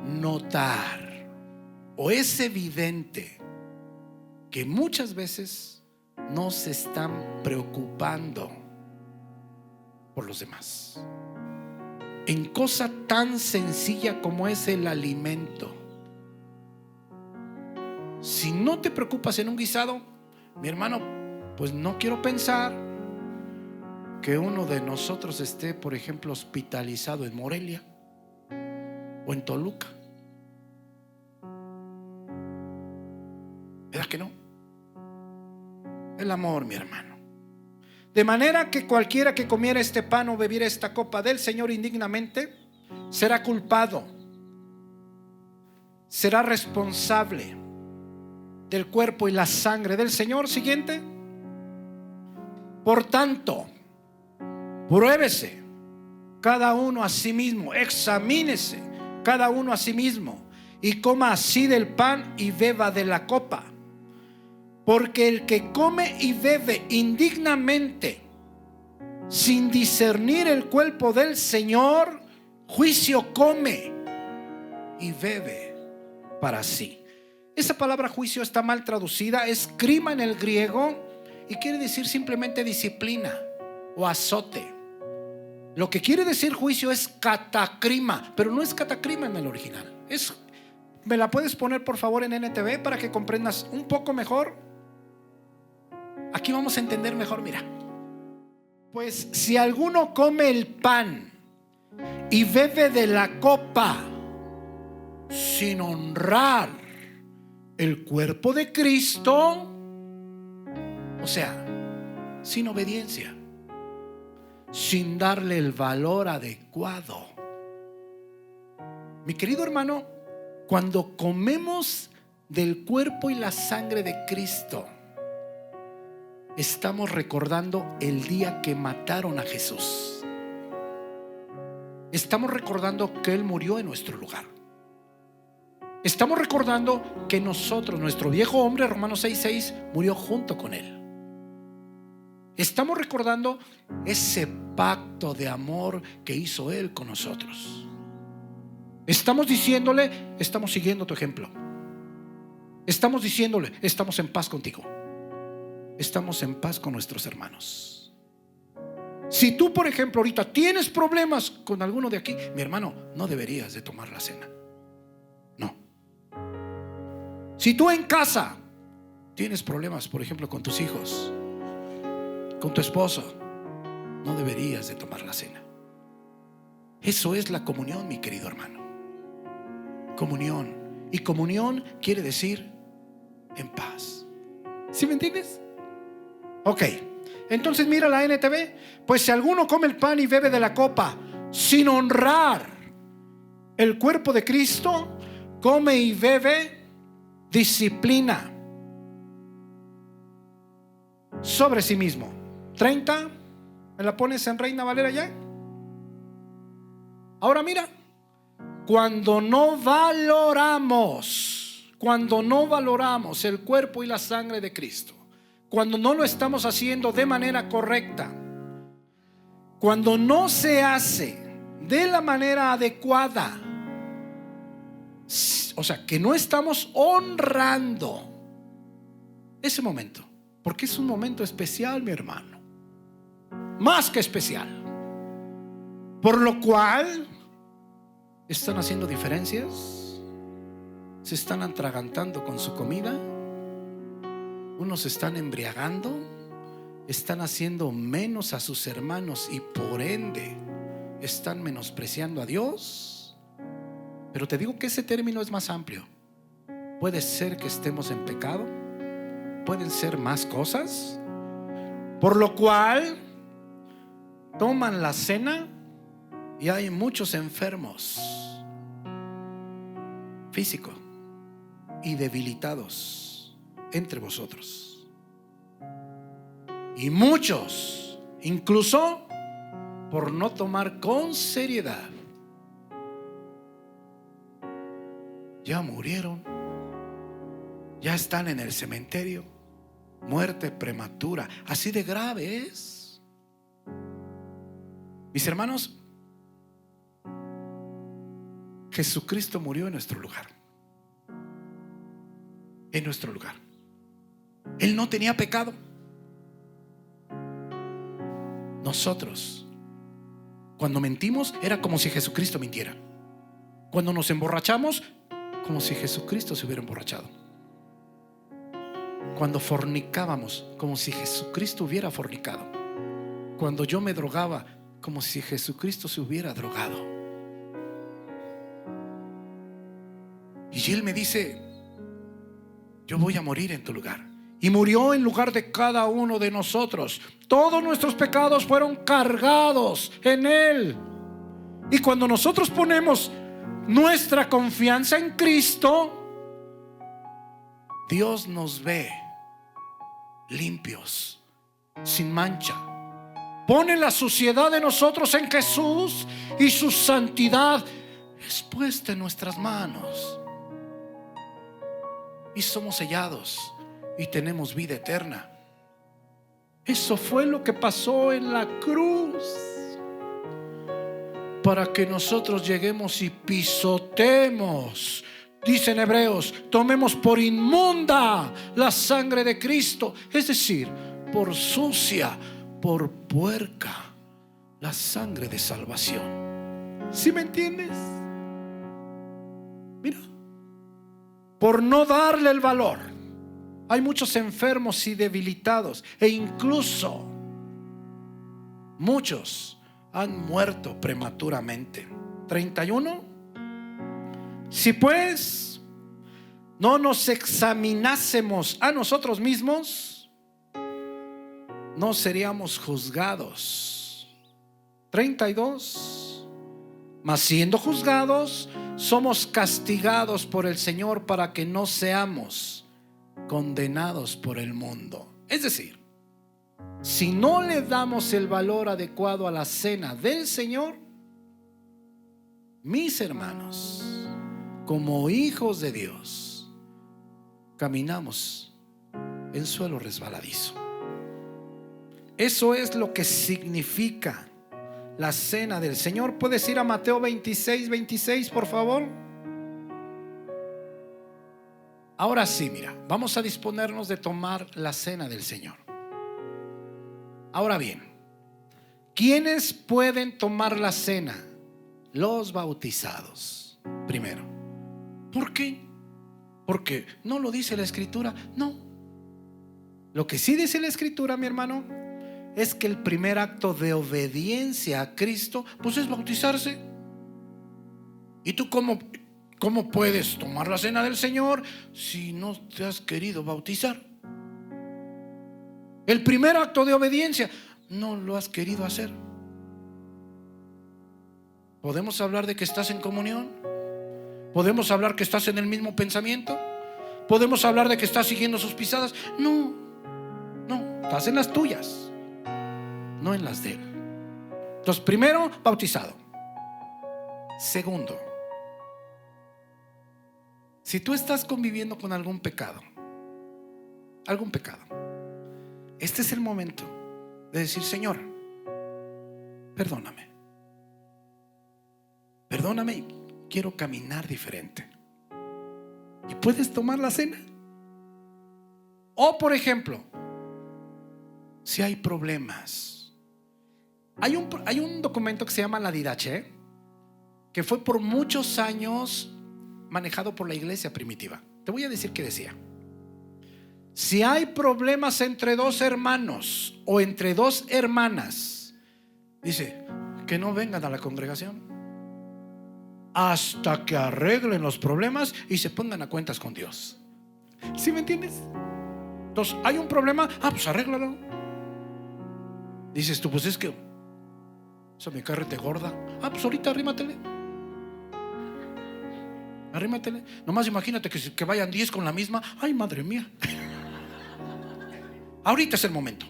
notar, o es evidente, que muchas veces no se están preocupando por los demás, en cosa tan sencilla como es el alimento. Si no te preocupas en un guisado, mi hermano, pues no quiero pensar que uno de nosotros esté, por ejemplo, hospitalizado en Morelia o en Toluca. ¿Verdad que no? El amor, mi hermano. De manera que cualquiera que comiera este pan o bebiera esta copa del Señor indignamente será culpado, será responsable del cuerpo y la sangre del Señor. Siguiente. Por tanto, pruébese cada uno a sí mismo, examínese cada uno a sí mismo, y coma así del pan y beba de la copa. Porque el que come y bebe indignamente, sin discernir el cuerpo del Señor, juicio come y bebe para sí. Esa palabra juicio está mal traducida, es crima en el griego y quiere decir simplemente disciplina o azote. Lo que quiere decir juicio es catacrima, pero no es catacrima en el original. ¿Me la puedes poner por favor en NTV para que comprendas un poco mejor? Aquí vamos a entender mejor. Mira, pues si alguno come el pan y bebe de la copa sin honrar el cuerpo de Cristo, o sea, sin obediencia, sin darle el valor adecuado. Mi querido hermano, cuando comemos del cuerpo y la sangre de Cristo, estamos recordando el día que mataron a Jesús. Estamos recordando que Él murió en nuestro lugar. Estamos recordando que nosotros, nuestro viejo hombre, Romanos 6:6, murió junto con Él. Estamos recordando ese pacto de amor que hizo Él con nosotros. Estamos diciéndole, estamos siguiendo tu ejemplo. Estamos diciéndole, estamos en paz contigo. Estamos en paz con nuestros hermanos. Si tú, por ejemplo, ahorita tienes problemas con alguno de aquí, mi hermano, no deberías de tomar la cena. No. Si tú en casa tienes problemas, por ejemplo, con tus hijos, con tu esposo, no deberías de tomar la cena. Eso es la comunión, mi querido hermano. Comunión. Y comunión quiere decir en paz. ¿Sí me entiendes? Ok, entonces mira la NTV. Pues si alguno come el pan y bebe de la copa sin honrar el cuerpo de Cristo, come y bebe disciplina sobre sí mismo. 30, ¿me la pones en Reina Valera ya? Ahora mira, cuando no valoramos el cuerpo y la sangre de Cristo, cuando no lo estamos haciendo de manera correcta, cuando no se hace de la manera adecuada, o sea, que no estamos honrando ese momento, porque es un momento especial, mi hermano, más que especial, por lo cual están haciendo diferencias, se están atragantando con su comida, unos se están embriagando, están haciendo menos a sus hermanos y por ende están menospreciando a Dios. Pero te digo que ese término es más amplio. Puede ser que estemos en pecado, pueden ser más cosas, por lo cual toman la cena y hay muchos enfermos físicos y debilitados entre vosotros, y muchos incluso por no tomar con seriedad ya murieron, ya están en el cementerio, muerte prematura. Así de grave es. Mis hermanos, Jesucristo murió en nuestro lugar. En nuestro lugar. Él no tenía pecado. Nosotros, cuando mentimos, era como si Jesucristo mintiera. Cuando nos emborrachamos, como si Jesucristo se hubiera emborrachado. Cuando fornicábamos, como si Jesucristo hubiera fornicado. Cuando yo me drogaba, como si Jesucristo se hubiera drogado. Y Él me dice: yo voy a morir en tu lugar. Y murió en lugar de cada uno de nosotros. Todos nuestros pecados fueron cargados en Él. Y cuando nosotros ponemos nuestra confianza en Cristo, Dios nos ve limpios, sin mancha. Pone la suciedad de nosotros en Jesús y su santidad es puesta en nuestras manos. Y somos sellados y tenemos vida eterna. Eso fue lo que pasó en la cruz, para que nosotros lleguemos y pisotemos. Dicen Hebreos: tomemos por inmunda la sangre de Cristo, es decir, por sucia, por puerca, la sangre de salvación. ¿Sí me entiendes? Mira, por no darle el valor. Hay muchos enfermos y debilitados, e incluso muchos han muerto prematuramente. 31. Si pues no nos examinásemos a nosotros mismos, no seríamos juzgados. 32. Mas siendo juzgados, somos castigados por el Señor, para que no seamos condenados por el mundo. Es decir, si no le damos el valor adecuado a la cena del Señor, mis hermanos, como hijos de Dios, caminamos en suelo resbaladizo. Eso es lo que significa la cena del Señor. ¿Puedes ir a Mateo 26, por favor? Ahora sí, mira, vamos a disponernos de tomar la cena del Señor. Ahora bien, ¿quiénes pueden tomar la cena? Los bautizados, primero. ¿Por qué? Porque no lo dice la Escritura. No. Lo que sí dice la Escritura, mi hermano, es que el primer acto de obediencia a Cristo, pues es bautizarse. ¿Y tú cómo puedes tomar la cena del Señor si no te has querido bautizar? El primer acto de obediencia no lo has querido hacer. Podemos hablar de que estás en comunión, podemos hablar que estás en el mismo pensamiento, podemos hablar de que estás siguiendo sus pisadas. No, estás en las tuyas, no en las de Él. Entonces, primero, bautizado. Segundo, si tú estás conviviendo con algún pecado, este es el momento de decir: Señor, perdóname, quiero caminar diferente. Y puedes tomar la cena. O por ejemplo, si hay problemas, hay un documento que se llama la Didache, que fue por muchos años manejado por la iglesia primitiva. Te voy a decir qué decía. Si hay problemas entre dos hermanos o entre dos hermanas, dice que no vengan a la congregación hasta que arreglen los problemas y se pongan a cuentas con Dios. ¿Sí me entiendes? Entonces, hay un problema, pues arréglalo. Dices tú: pues es que eso me carrete gorda. Pues ahorita arrímatele. Nomás imagínate que vayan 10 con la misma. Ay, madre mía. Ahorita es el momento.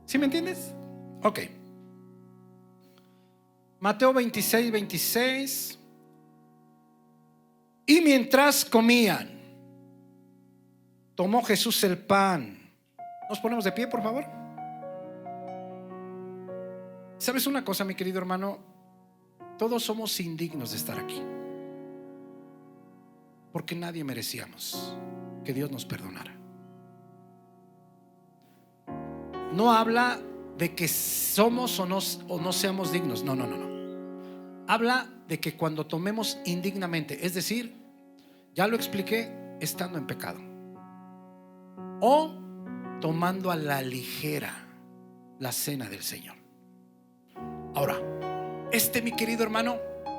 ¿Sí me entiendes? Ok. Mateo 26. Y mientras comían, tomó Jesús el pan. Nos ponemos de pie, por favor. ¿Sabes una cosa, mi querido hermano? Todos somos indignos de estar aquí. porque nadie merecíamos que Dios nos perdonara. No habla de que somos o no seamos dignos. No. Habla de que cuando tomemos indignamente, es decir, ya lo expliqué, estando en pecado o tomando a la ligera la cena del Señor. Ahora, mi querido hermano,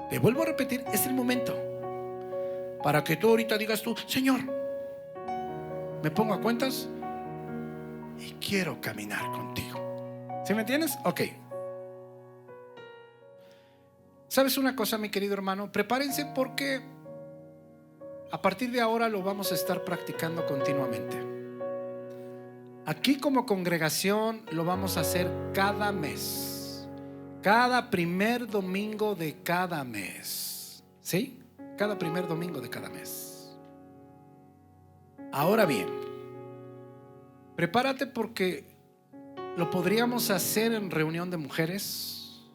te vuelvo a repetir, es el momento para que tú ahorita digas tú: Señor, me pongo a cuentas y quiero caminar contigo. ¿Sí me entiendes? Ok. ¿Sabes una cosa, mi querido hermano? Prepárense, porque a partir de ahora lo vamos a estar practicando continuamente. Aquí como congregación lo vamos a hacer cada mes, cada primer domingo de cada mes. ¿Sí? Cada primer domingo de cada mes. Ahora bien, prepárate, porque lo podríamos hacer en reunión de mujeres,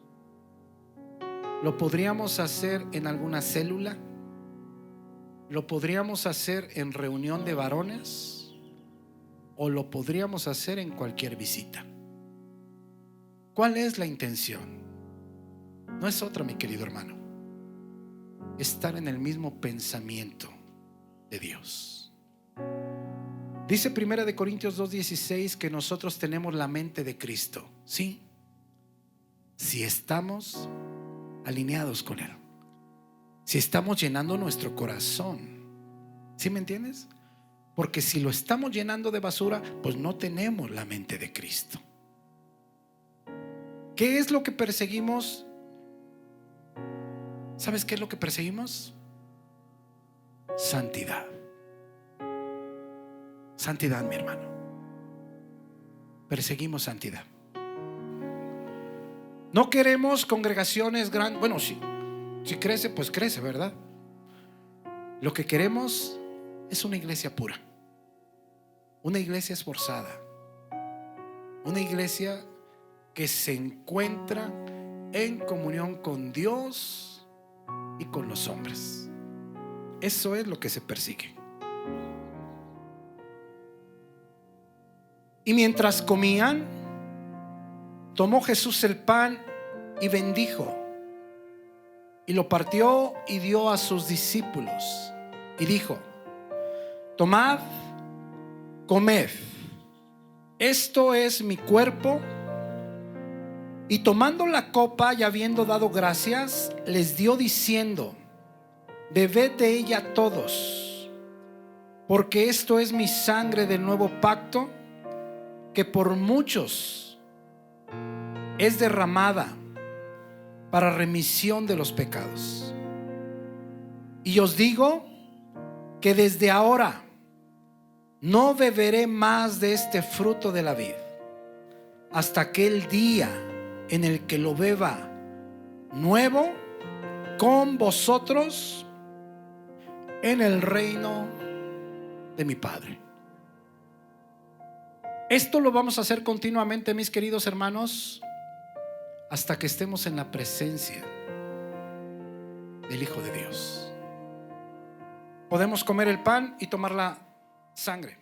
lo podríamos hacer en alguna célula, lo podríamos hacer en reunión de varones, o lo podríamos hacer en cualquier visita. ¿Cuál es la intención? No es otra, mi querido hermano, estar en el mismo pensamiento de Dios. Dice 1 Corintios 2:16 que nosotros tenemos la mente de Cristo. Sí, si estamos alineados con Él, si estamos llenando nuestro corazón. ¿Sí me entiendes? Porque si lo estamos llenando de basura, pues no tenemos la mente de Cristo. ¿Qué es lo que perseguimos? ¿Sabes qué es lo que perseguimos? Santidad. Santidad, mi hermano. Perseguimos santidad. No queremos congregaciones grandes. Bueno, si crece, pues crece, ¿verdad? Lo que queremos es una iglesia pura, una iglesia esforzada, una iglesia que se encuentra en comunión con Dios y con los hombres. Eso es lo que se persigue. Y mientras comían, tomó Jesús el pan y bendijo, y lo partió y dio a sus discípulos, y dijo: tomad, comed, esto es mi cuerpo. Y tomando la copa y habiendo dado gracias, les dio diciendo: bebed de ella todos, porque esto es mi sangre del nuevo pacto, que por muchos es derramada para remisión de los pecados. Y os digo que desde ahora no beberé más de este fruto de la vid, hasta aquel día en el que lo beba nuevo con vosotros en el reino de mi Padre. Esto lo vamos a hacer continuamente, mis queridos hermanos, hasta que estemos en la presencia del Hijo de Dios. Podemos comer el pan y tomar la sangre.